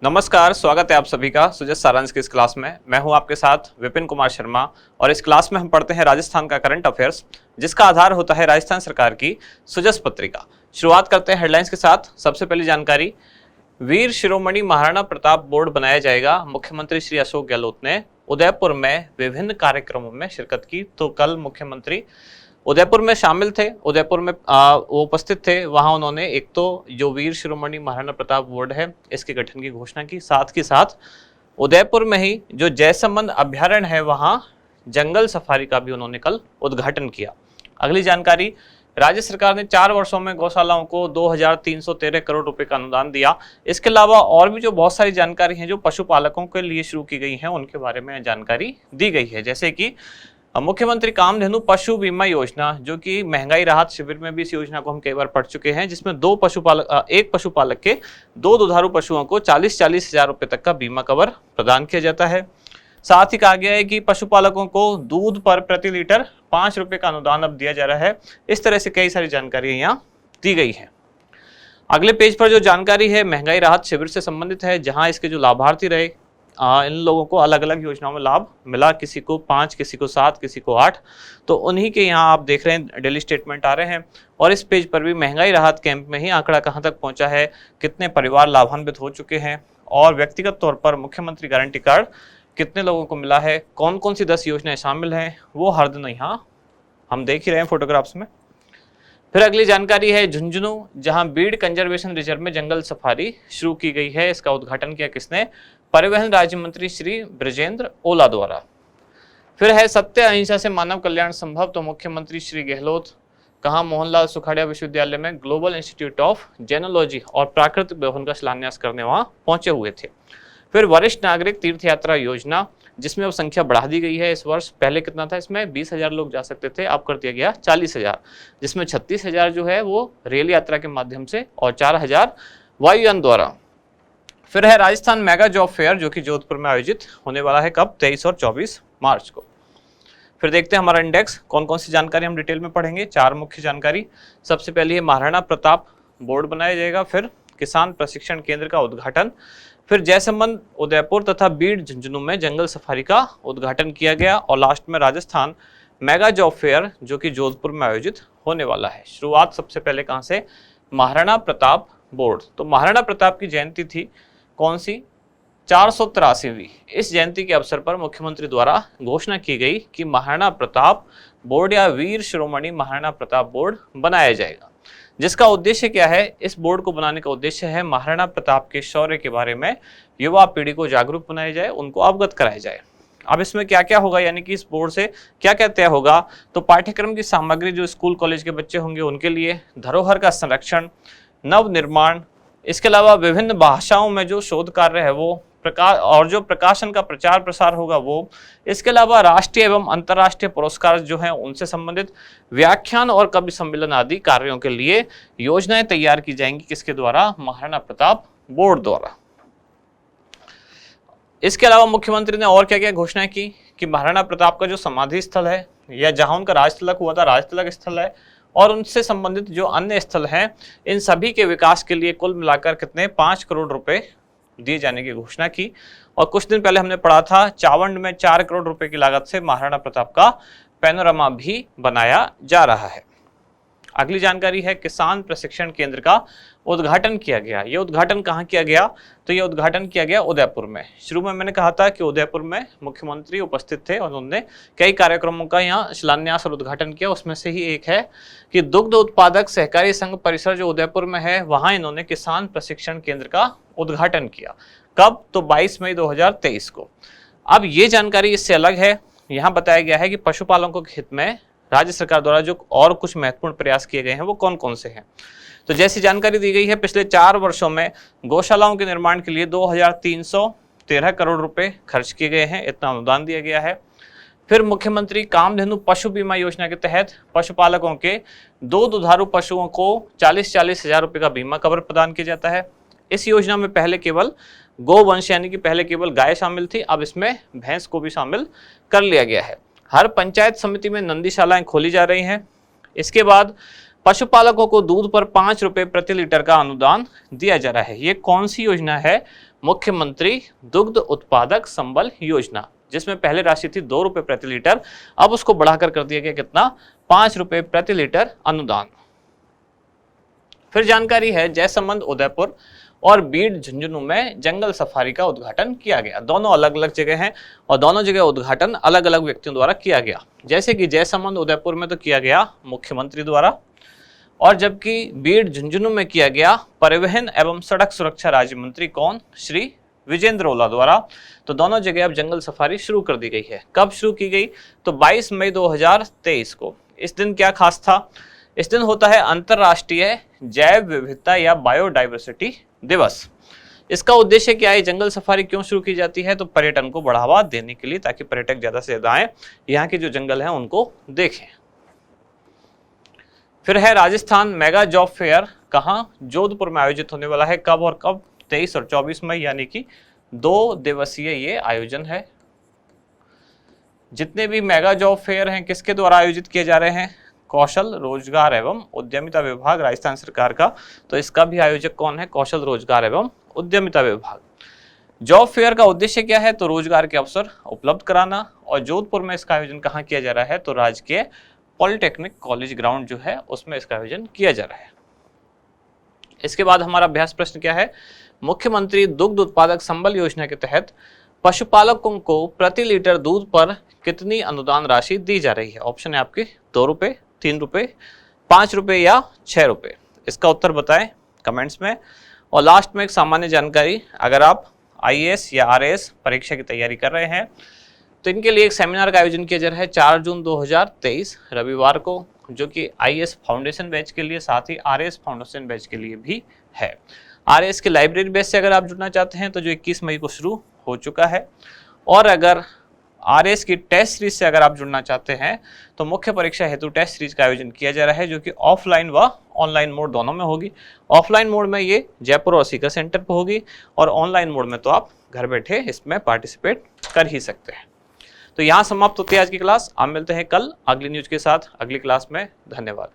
नमस्कार, स्वागत है आप सभी का सुजस सारांश की इस क्लास में। मैं हूं आपके साथ विपिन कुमार शर्मा और इस क्लास में हम पढ़ते हैं राजस्थान का करंट अफेयर्स, जिसका आधार होता है राजस्थान सरकार की सुजस पत्रिका। शुरुआत करते हैं हेडलाइंस के साथ। सबसे पहली जानकारी, वीर शिरोमणि महाराणा प्रताप बोर्ड बनाया जाएगा। मुख्यमंत्री श्री अशोक गहलोत ने उदयपुर में विभिन्न कार्यक्रमों में शिरकत की। तो कल मुख्यमंत्री उदयपुर में शामिल थे, उदयपुर में वो उपस्थित थे। वहां उन्होंने एक तो जो वीर शिरोमणि महाराणा प्रताप बोर्ड है इसके गठन की घोषणा की, साथ ही साथ उदयपुर में ही जो जयसमंद अभ्यारण्य है वहां जंगल सफारी का भी उन्होंने कल उद्घाटन किया। अगली जानकारी, राज्य सरकार ने 4 वर्षों में गौशालाओं को 2313 करोड़ रुपए का अनुदान दिया। इसके अलावा और भी जो बहुत सारी जानकारी है जो पशुपालकों के लिए शुरू की गई है उनके बारे में जानकारी दी गई है, जैसे कि मुख्यमंत्री कामधेनु पशु बीमा योजना, जो कि महंगाई राहत शिविर में भी इस योजना को हम कई बार पढ़ चुके हैं, जिसमें एक पशुपालक के 2 दुधारू पशुओं को 40-40 हजार रुपए तक का बीमा कवर प्रदान किया जाता है। साथ ही कहा गया है कि पशुपालकों को दूध पर प्रति लीटर 5 रुपए का अनुदान अब दिया जा रहा है। इस तरह से कई सारी जानकारी यहाँ दी गई है। अगले पेज पर जो जानकारी है महंगाई राहत शिविर से संबंधित है, जहां इसके जो लाभार्थी रहे इन लोगों को अलग अलग योजनाओं में लाभ मिला, किसी को 5, किसी को 7, किसी को 8। तो उन्हीं के यहाँ आप देख रहे हैं डेली स्टेटमेंट आ रहे हैं। और इस पेज पर भी महंगाई राहत कैंप में ही आंकड़ा कहाँ तक पहुंचा है, कितने परिवार लाभान्वित हो चुके हैं और व्यक्तिगत तौर पर मुख्यमंत्री गारंटी कार्ड कितने लोगों को मिला है, कौन कौन सी 10 योजनाएं शामिल हैं, वो हर दिन यहाँ हम देख ही रहे हैं फोटोग्राफ्स में। फिर अगली जानकारी है झुंझुनू, जहां बीड कंजर्वेशन रिजर्व में जंगल सफारी शुरू की गई है। इसका उद्घाटन किया किसने? परिवहन राज्य मंत्री श्री ब्रजेंद्र ओला द्वारा। फिर है सत्य अहिंसा से मानव कल्याण संभव, तो मुख्यमंत्री श्री गहलोत कहा मोहनलाल सुखाड़िया विश्वविद्यालय में ग्लोबल इंस्टीट्यूट ऑफ जेनोलॉजी और प्राकृतिक भवन का शिलान्यास करने वहां पहुंचे हुए थे। फिर वरिष्ठ नागरिक तीर्थ यात्रा योजना, जिसमें अब संख्या बढ़ा दी गई है इस वर्ष। पहले कितना था इसमें? 20,000 लोग जा सकते थे, अब कर दिया गया 40,000, जिसमें 36,000 जो है वो रेल यात्रा के माध्यम से और 4,000 वायुयान द्वारा। फिर है राजस्थान मेगा जॉब फेयर, जो कि जोधपुर में आयोजित होने वाला है। कब? 23 और 24 मार्च को। फिर देखते हैं हमारा इंडेक्स, कौन कौन सी जानकारी हम डिटेल में पढ़ेंगे। 4 मुख्य जानकारी। सबसे पहले है महाराणा प्रताप बोर्ड बनाया जाएगा, फिर किसान प्रशिक्षण केंद्र का उद्घाटन, फिर जयसमंद, उदयपुर तथा बीड झुंझुनू में जंगल सफारी का उद्घाटन किया गया, और लास्ट में राजस्थान मेगा जॉब फेयर, जो कि जोधपुर में आयोजित होने वाला है। शुरुआत सबसे पहले कहाँ से? महाराणा प्रताप बोर्ड। तो महाराणा प्रताप की जयंती थी कौन सी? 483वीं। इस जयंती के अवसर पर मुख्यमंत्री द्वारा घोषणा की गई कि महाराणा प्रताप बोर्ड या वीर शिरोमणि महाराणा प्रताप बोर्ड बनाया जाएगा, जिसका उद्देश्य क्या है? इस बोर्ड को बनाने का उद्देश्य है महाराणा प्रताप के शौर्य के बारे में युवा पीढ़ी को जागरूक बनाया जाए, उनको अवगत कराया जाए। अब इसमें क्या क्या होगा, यानी कि इस बोर्ड से क्या क्या तय होगा? तो पाठ्यक्रम की सामग्री जो स्कूल कॉलेज के बच्चे होंगे उनके लिए, धरोहर का संरक्षण, नव निर्माण, इसके अलावा विभिन्न भाषाओं में जो शोध कार्य है वो और जो प्रकाशन का प्रचार प्रसार होगा वो, इसके अलावा राष्ट्रीय एवं अंतर्राष्ट्रीय पुरस्कार जो हैं उनसे संबंधित व्याख्यान और कवि सम्मेलन आदि कार्यों के लिए योजनाएं तैयार की जाएंगी। किसके द्वारा? महाराणा प्रताप बोर्ड द्वारा। इसके अलावा मुख्यमंत्री ने और क्या क्या घोषणाएं की कि महाराणा प्रताप का जो समाधि स्थल है या जहां उनका राजतिलक हुआ था, राजतिलक स्थल है, और उनसे संबंधित जो अन्य स्थल हैं, इन सभी के विकास के लिए कुल मिलाकर कितने? 5 करोड़ रुपए दिए जाने की घोषणा की। और कुछ दिन पहले हमने पढ़ा था चावंड में 4 करोड़ रुपए की लागत से महाराणा प्रताप का पैनोरामा भी बनाया जा रहा है। अगली जानकारी है किसान प्रशिक्षण केंद्र का उद्घाटन किया गया। यह उद्घाटन कहाँ किया गया? तो यह उद्घाटन किया गया उदयपुर में। शुरू में मैंने कहा था कि उदयपुर में मुख्यमंत्री उपस्थित थे और उन्होंने कई कार्यक्रमों का यहाँ शिलान्यास और उद्घाटन किया। उसमें से ही एक है कि दुग्ध उत्पादक सहकारी संघ परिसर जो उदयपुर में है, वहां इन्होंने किसान प्रशिक्षण केंद्र का उद्घाटन किया। कब? तो 22 मई 2023 को। अब ये जानकारी इससे अलग है। यहाँ बताया गया है कि पशुपालकों के हित में राज्य सरकार द्वारा जो और कुछ महत्वपूर्ण प्रयास किए गए हैं वो कौन कौन से हैं। तो जैसी जानकारी दी गई है, पिछले 4 वर्षों में गौशालाओं के निर्माण के लिए 2313 करोड़ रुपए खर्च किए गए हैं, इतना अनुदान दिया गया है। फिर मुख्यमंत्री कामधेनु पशु बीमा योजना के तहत पशुपालकों के 2 दुधारू पशुओं को 40-40 हजार रुपए का बीमा कवर प्रदान किया जाता है। इस योजना में पहले केवल गोवंश यानी कि पहले केवल गाय शामिल थी, अब इसमें भैंस को भी शामिल कर लिया गया है। हर पंचायत समिति में नंदीशालाएं खोली जा रही हैं। इसके बाद पशुपालकों को दूध पर 5 रुपए प्रति लीटर का अनुदान दिया जा रहा है। ये कौन सी योजना है? मुख्यमंत्री दुग्ध उत्पादक संबल योजना, जिसमें पहले राशि थी 2 रुपए प्रति लीटर, अब उसको बढ़ाकर कर दिया गया कितना, 5 रुपए प्रति लीटर अनुदान। फिर जानकारी है जयसमंद उदयपुर और बीड झुंझुनू में जंगल सफारी का उद्घाटन किया गया। दोनों अलग अलग जगह हैं और दोनों जगह उद्घाटन अलग अलग व्यक्तियों द्वारा किया गया। जैसे कि जयसमंद उदयपुर में तो किया गया मुख्यमंत्री द्वारा, और जबकि बीड झुंझुनू में किया गया परिवहन एवं सड़क सुरक्षा राज्य मंत्री कौन, श्री विजेंद्र ओला द्वारा। तो दोनों जगह अब जंगल सफारी शुरू कर दी गई है। कब शुरू की गई, तो 22 मई 2023 को। इस दिन क्या खास था, इस दिन होता है अंतरराष्ट्रीय जैव विविधता या बायोडाइवर्सिटी दिवस। इसका उद्देश्य क्या है, जंगल सफारी क्यों शुरू की जाती है, तो पर्यटन को बढ़ावा देने के लिए, ताकि पर्यटक ज्यादा से ज्यादा आए, यहाँ के जो जंगल हैं उनको देखें। फिर है राजस्थान मेगा जॉब फेयर, कहाँ, जोधपुर में आयोजित होने वाला है। कब और कब, 23 और 24 मई, यानी कि 2 दिवसीय ये आयोजन है। जितने भी मेगा जॉब फेयर हैं किसके द्वारा आयोजित किए जा रहे हैं, कौशल रोजगार एवं उद्यमिता विभाग राजस्थान सरकार का। तो इसका भी आयोजक कौन है, कौशल रोजगार एवं उद्यमिता विभाग। जॉब फेयर का उद्देश्य क्या है, तो रोजगार के अवसर उपलब्ध कराना। और जोधपुर में इसका आयोजन कहाँ किया जा रहा है, तो राजकीय पॉलिटेक्निक कॉलेज ग्राउंड जो है उसमें इसका आयोजन किया जा रहा है। इसके बाद हमारा अभ्यास प्रश्न क्या है, मुख्यमंत्री दुग्ध उत्पादक संबल योजना के तहत पशुपालकों को प्रति लीटर दूध पर कितनी अनुदान राशि दी जा रही है। ऑप्शन है आपके 2 रुपए, 3 रुपए, 5 रुपए या 6 रुपए। इसका उत्तर बताएं कमेंट्स में। और लास्ट में एक सामान्य जानकारी, अगर आप IAS या RAS परीक्षा की तैयारी कर रहे हैं तो इनके लिए एक सेमिनार का आयोजन किया जा रहा है 4 जून 2023 रविवार को, जो कि IAS फाउंडेशन बैच के लिए, साथ ही RAS फाउंडेशन बैच के लिए भी है। RAS के लाइब्रेरी बैच से अगर आप जुड़ना चाहते हैं तो जो 21 मई को शुरू हो चुका है, और अगर RAS की टेस्ट सीरीज से अगर आप जुड़ना चाहते हैं तो मुख्य परीक्षा हेतु टेस्ट सीरीज का आयोजन किया जा रहा है, जो कि ऑफलाइन व ऑनलाइन मोड दोनों में होगी। ऑफलाइन मोड में ये जयपुर और सीकर सेंटर पर होगी, और ऑनलाइन मोड में तो आप घर बैठे इसमें पार्टिसिपेट कर ही सकते हैं। तो यहाँ समाप्त होती है आज की क्लास। आप मिलते हैं कल अगली न्यूज के साथ अगली क्लास में। धन्यवाद।